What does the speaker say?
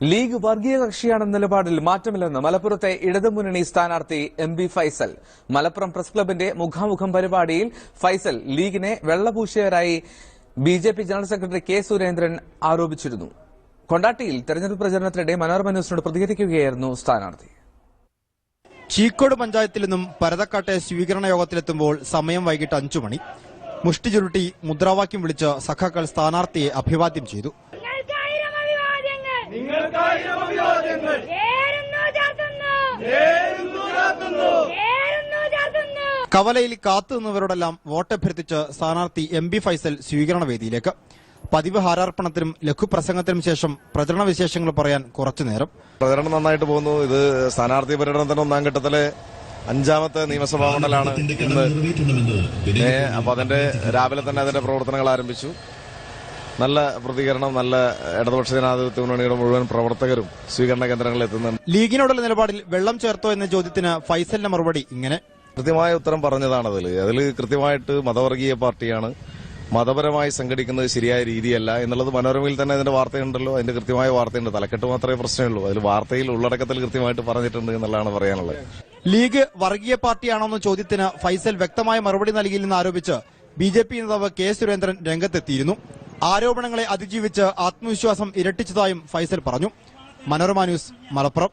League വർഗീയ കക്ഷിയാണെന്ന നിലപാടിൽ മാറ്റമില്ലെന്ന് മലപ്പുറത്തെ ഇടതുമുന്നണി സ്ഥാനാർത്ഥി എം.ബി. ഫൈസൽ. മലപ്പുറം പ്രസ് ക്ലബിന്റെ മുഖാമുഖം പരിപാടിയിൽ ഫൈസൽ ലീഗിനെ വെള്ളപൂശിയവരായി BJP general secretary K Surendran ആരോപിച്ചിരുന്നു. കൊണ്ടാട്ടിയിൽ തെരഞ്ഞെടുപ്പ് പ്രചരണത്തിനിടെ മനോരമ ന്യൂസിനോട് പ്രതികരിക്കുകയായിരുന്നു സ്ഥാനാർത്ഥി. ചീക്കോട് പഞ്ചായത്തിൽ നിന്നും പരതക്കാട്ടെ സ്വീകരണ യോഗത്തിലെത്തുമ്പോൾ സമയം വൈകിട്ട് 5 മണി. മുഷ്ടി ചുരുട്ടി മുദ്രാവാക്യം വിളിച്ച് സഖാക്കൾ സ്ഥാനാർത്ഥിയെ അഭിവാദ്യം ചെയ്തു. കവലയിൽ കാത്തുനിന്നവരോടെല്ലാം വോട്ടഭ്യർത്ഥിച്ച് സ്ഥാനാർത്ഥി എം.ബി. ഫൈസൽ സ്വീകരണവേദിയിലേക്ക്. പതിവ് ഹാരാർപ്പണത്തിനും ലഘുപ്രസംഗത്തിനും ശേഷം പ്രചരണ വിശേഷങ്ങൾ പറയാൻ കുറച്ചുനേരം. പ്രചരണം നന്നായിട്ട് പോകുന്നു. ഇത് സ്ഥാനാർത്ഥി പര്യടനത്തിന് 1ാം ഘട്ടത്തിലെ 5ാമത്തെ നിയമസഭാ മണ്ഡലമാണ് ഇന്ന്. അപ്പൊ അതിന്റെ രാവിലെ തന്നെ അതിന്റെ പ്രവർത്തനങ്ങൾ ആരംഭിച്ചു. നല്ല പ്രതികരണം, നല്ല ഇടതുപക്ഷ ജനാധിപത്യ മുന്നണിയുടെ മുഴുവൻ പ്രവർത്തകരും സ്വീകരണ കേന്ദ്രങ്ങളിൽ എത്തുന്നുണ്ട്. ലീഗിനോടുള്ള നിലപാടിൽ വെള്ളം ചേർത്തോ എന്ന ചോദ്യത്തിന് ഫൈസലിന്റെ മറുപടി ഇങ്ങനെ: കൃത്യമായ ഉത്തരം പറഞ്ഞതാണ്. അതിൽ കൃത്യമായിട്ട് മതവർഗീയ പാർട്ടിയാണ്, മതപരമായി സംഘടിക്കുന്നത് ശരിയായ രീതിയല്ല എന്നുള്ളത് മനോരമയിൽ തന്നെ അതിന്റെ വാർത്തയുണ്ടല്ലോ. അതിന്റെ കൃത്യമായ വാർത്തയുണ്ട്. തലക്കെട്ട് മാത്രമേ പ്രശ്നമുള്ളൂ. അതിൽ വാർത്തയിൽ ഉള്ളടക്കത്തിൽ കൃത്യമായിട്ട് പറഞ്ഞിട്ടുണ്ട് എന്നുള്ളതാണ് പറയാനുള്ളത്. ലീഗ് വർഗീയ പാർട്ടിയാണോന്ന ചോദ്യത്തിന് ഫൈസൽ വ്യക്തമായ മറുപടി നൽകിയില്ലെന്ന് ആരോപിച്ച് ബിജെപി നേതാവ് കെ സുരേന്ദ്രൻ രംഗത്തെത്തിയിരുന്നു. ആരോപണങ്ങളെ അതിജീവിച്ച് ആത്മവിശ്വാസം ഇരട്ടിച്ചതായും ഫൈസൽ പറഞ്ഞു. മനോരമ ന്യൂസ്, മലപ്പുറം.